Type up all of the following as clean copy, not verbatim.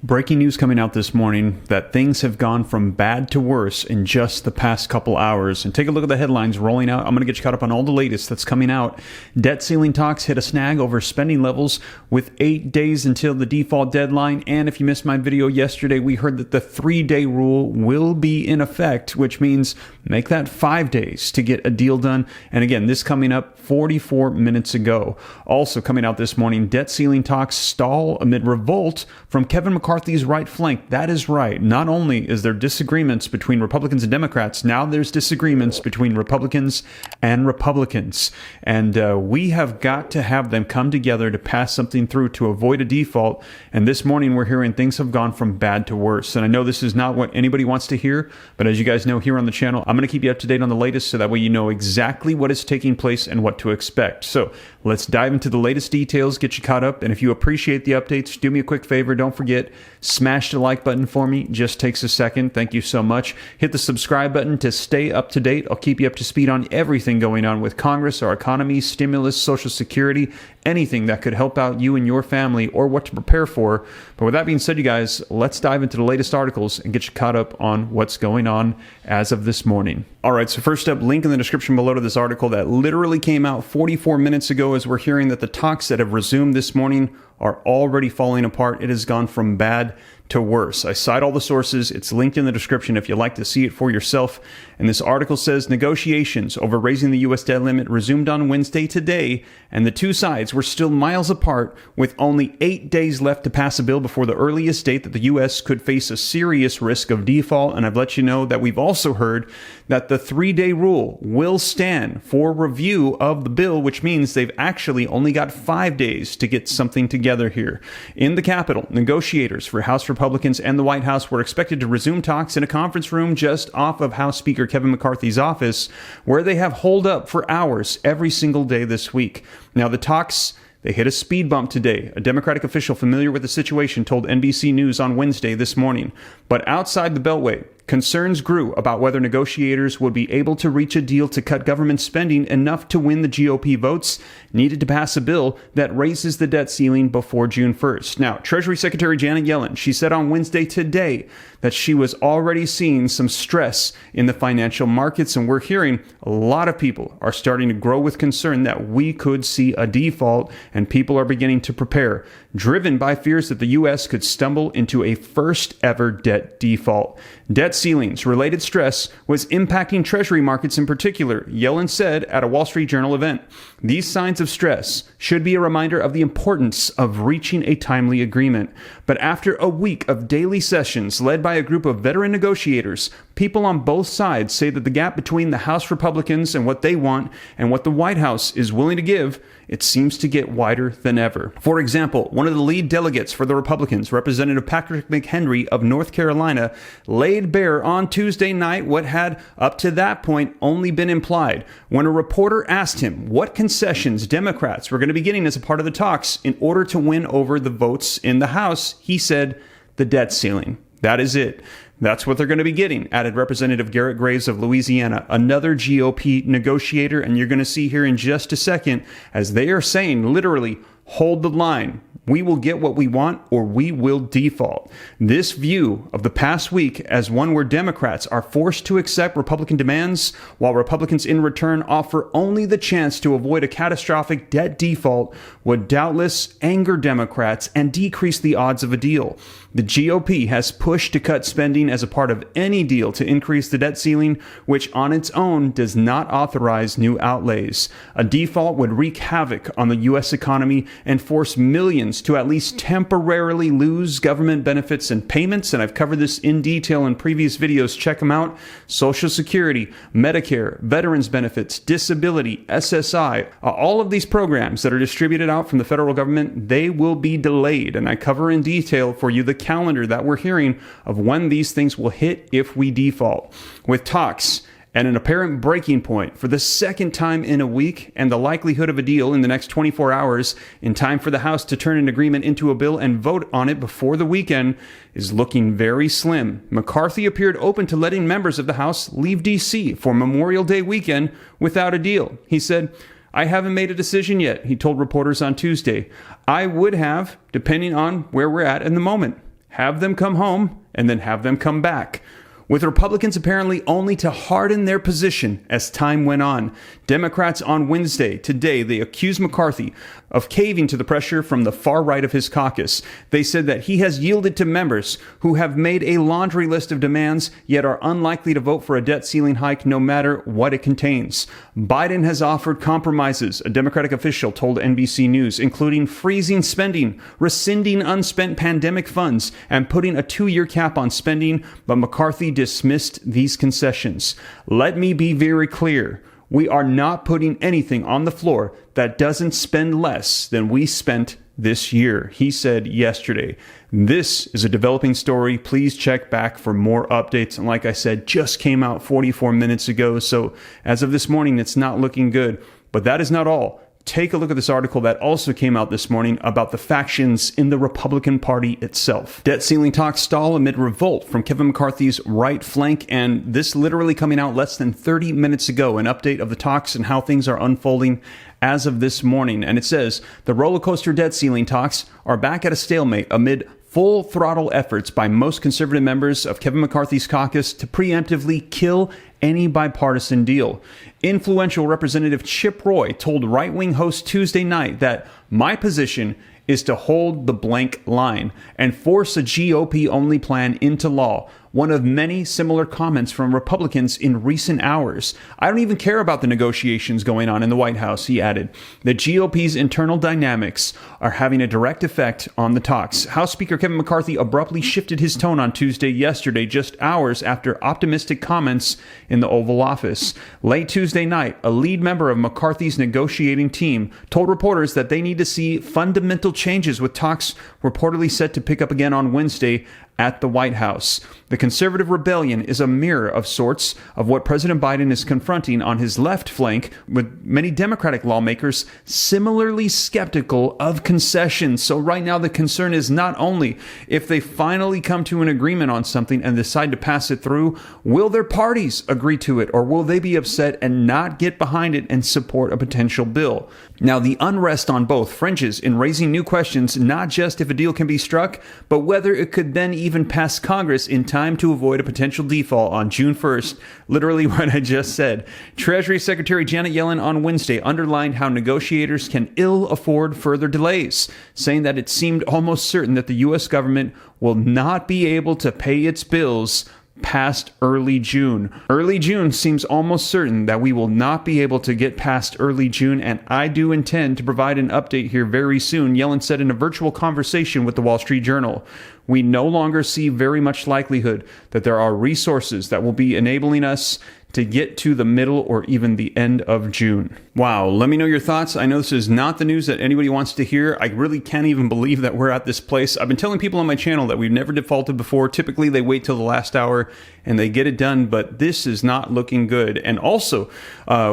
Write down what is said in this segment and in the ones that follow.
Breaking news coming out this morning that things have gone from bad to worse in just the past couple hours. And take a look at the headlines rolling out. I'm going to get you caught up on all the latest that's coming out. Debt ceiling talks hit a snag over spending levels with 8 days until the default deadline. And if you missed my video yesterday, we heard that the 3-day rule will be in effect, which means make that 5 days to get a deal done. And again, this coming up 44 minutes ago. Also coming out this morning, debt ceiling talks stall amid revolt from Kevin McCarthy's right flank. That is right. Not only is there disagreements between Republicans and Democrats, now there's disagreements between Republicans and Republicans. And we have got to have them come together to pass something through to avoid a default. And this morning we're hearing things have gone from bad to worse. And I know this is not what anybody wants to hear, but as you guys know here on the channel, I'm going to keep you up to date on the latest so that way you know exactly what is taking place and what to expect. So let's dive into the latest details, get you caught up. And if you appreciate the updates, do me a quick favor. Don't forget, smash the like button for me. Just takes a second. Thank you so much. Hit the subscribe button to stay up to date. I'll keep you up to speed on everything going on with Congress, our economy, stimulus, Social Security, anything that could help out you and your family or what to prepare for. But with that being said, you guys, let's dive into the latest articles and get you caught up on what's going on as of this morning. All right, so first up, link in the description below to this article that literally came out 44 minutes ago as we're hearing that the talks that have resumed this morning are already falling apart. It has gone from bad to worse. I cite all the sources. It's linked in the description if you'd like to see it for yourself. And this article says negotiations over raising the U.S. debt limit resumed on Wednesday today, and the two sides were still miles apart with only 8 days left to pass a bill before the earliest date that the U.S. could face a serious risk of default. And I've let you know that we've also heard that the 3-day rule will stand for review of the bill, which means they've actually only got 5 days to get something together here. In the Capitol, negotiators for House Republicans and the White House were expected to resume talks in a conference room just off of House Speaker Kevin McCarthy's office, where they have holed up for hours every single day this week. Now, the talks, they hit a speed bump today. A Democratic official familiar with the situation told NBC News on Wednesday this morning. But outside the Beltway, concerns grew about whether negotiators would be able to reach a deal to cut government spending enough to win the GOP votes needed to pass a bill that raises the debt ceiling before June 1st. Now, Treasury Secretary Janet Yellen, she said on Wednesday today that she was already seeing some stress in the financial markets, and we're hearing a lot of people are starting to grow with concern that we could see a default, and people are beginning to prepare, driven by fears that the U.S. could stumble into a first-ever debt default. Debt ceilings related stress was impacting Treasury markets in particular, Yellen said at a Wall Street Journal event. These signs of stress should be a reminder of the importance of reaching a timely agreement. But after a week of daily sessions led by a group of veteran negotiators, people on both sides say that the gap between the House Republicans and what they want and what the White House is willing to give, it seems to get wider than ever. For example, one of the lead delegates for the Republicans, Representative Patrick McHenry of North Carolina, laid bare on Tuesday night what had, up to that point, only been implied. When a reporter asked him what concessions Democrats were going to be getting as a part of the talks in order to win over the votes in the House, he said, the debt ceiling. That is it. That's what they're going to be getting, added Representative Garrett Graves of Louisiana, another GOP negotiator. And you're going to see here in just a second, as they are saying, literally, hold the line. We will get what we want or we will default. This view of the past week as one where Democrats are forced to accept Republican demands while Republicans in return offer only the chance to avoid a catastrophic debt default would doubtless anger Democrats and decrease the odds of a deal. The GOP has pushed to cut spending as a part of any deal to increase the debt ceiling, which on its own does not authorize new outlays. A default would wreak havoc on the U.S. economy and force millions to at least temporarily lose government benefits and payments. And I've covered this in detail in previous videos. Check them out. Social Security, Medicare, veterans benefits, disability, SSI, all of these programs that are distributed out from the federal government, they will be delayed. And I cover in detail for you the calendar that we're hearing of when these things will hit if we default. With talks and an apparent breaking point for the second time in a week and the likelihood of a deal in the next 24 hours in time for the House to turn an agreement into a bill and vote on it before the weekend is looking very slim. McCarthy appeared open to letting members of the House leave D.C. for Memorial Day weekend without a deal. He said, I haven't made a decision yet, he told reporters on Tuesday. I would have, depending on where we're at in the moment. have them come home, and then have them come back. With Republicans apparently only to harden their position as time went on. Democrats on Wednesday, today, they accused McCarthy of caving to the pressure from the far right of his caucus. They said that he has yielded to members who have made a laundry list of demands, yet are unlikely to vote for a debt ceiling hike no matter what it contains. Biden has offered compromises, a Democratic official told NBC News, including freezing spending, rescinding unspent pandemic funds, and putting a 2-year cap on spending, but McCarthy dismissed these concessions. Let me be very clear. We are not putting anything on the floor that doesn't spend less than we spent this year, he said yesterday. This is a developing story. Please check back for more updates. And like I said, just came out 44 minutes ago. So as of this morning, it's not looking good. But that is not all. Take a look at this article that also came out this morning about the factions in the Republican Party itself. Debt ceiling talks stall amid revolt from Kevin McCarthy's right flank, and this literally coming out less than 30 minutes ago, an update of the talks and how things are unfolding as of this morning. And it says, the roller coaster debt ceiling talks are back at a stalemate amid full throttle efforts by most conservative members of Kevin McCarthy's caucus to preemptively kill any bipartisan deal. Influential Representative Chip Roy told right-wing host Tuesday night that my position is to hold the blank line and force a GOP-only plan into law, one of many similar comments from Republicans in recent hours. I don't even care about the negotiations going on in the White House, he added. The GOP's internal dynamics are having a direct effect on the talks. House Speaker Kevin McCarthy abruptly shifted his tone on Tuesday yesterday, just hours after optimistic comments in the Oval Office. Late Tuesday night, a lead member of McCarthy's negotiating team told reporters that they need to see fundamental changes, with talks reportedly set to pick up again on Wednesday at the White House. The conservative rebellion is a mirror of sorts of what President Biden is confronting on his left flank, with many Democratic lawmakers similarly skeptical of concessions. So right now the concern is not only if they finally come to an agreement on something and decide to pass it through, will their parties agree to it, or will they be upset and not get behind it and support a potential bill? Now, the unrest on both fringes in raising new questions, not just if a deal can be struck, but whether it could then even pass Congress in time to avoid a potential default on June 1st. Literally what I just said. Treasury Secretary Janet Yellen on Wednesday underlined how negotiators can ill afford further delays, saying that it seemed almost certain that the U.S. government will not be able to pay its bills past early June. Early June seems almost certain that we will not be able to get past early June, and I do intend to provide an update here very soon, Yellen said in a virtual conversation with the Wall Street Journal. We no longer see very much likelihood that there are resources that will be enabling us to get to the middle or even the end of June. Wow, let me know your thoughts. I know this is not the news that anybody wants to hear. I really can't even believe that we're at this place. I've been telling people on my channel that we've never defaulted before. Typically, they wait till the last hour and they get it done, but this is not looking good. And also,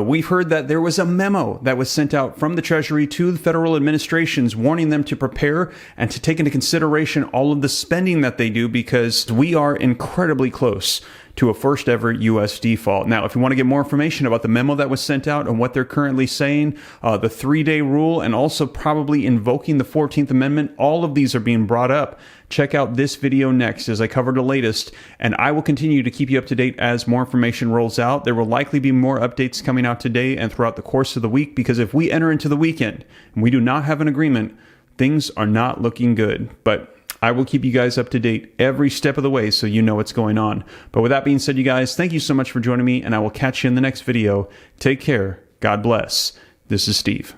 we've heard that there was a memo that was sent out from the Treasury to the federal administrations warning them to prepare and to take into consideration all of the spending that they do, because we are incredibly close to a first ever U.S. default. Now, if you want to get more information about the memo that was sent out and what they're currently saying, the 3-day rule, and also probably invoking the 14th Amendment, all of these are being brought up. Check out this video next as I cover the latest, and I will continue to keep you up to date as more information rolls out. There will likely be more updates coming out today and throughout the course of the week, because if we enter into the weekend and we do not have an agreement, things are not looking good. But I will keep you guys up to date every step of the way so you know what's going on. But with that being said, you guys, thank you so much for joining me, and I will catch you in the next video. Take care. God bless. This is Steve.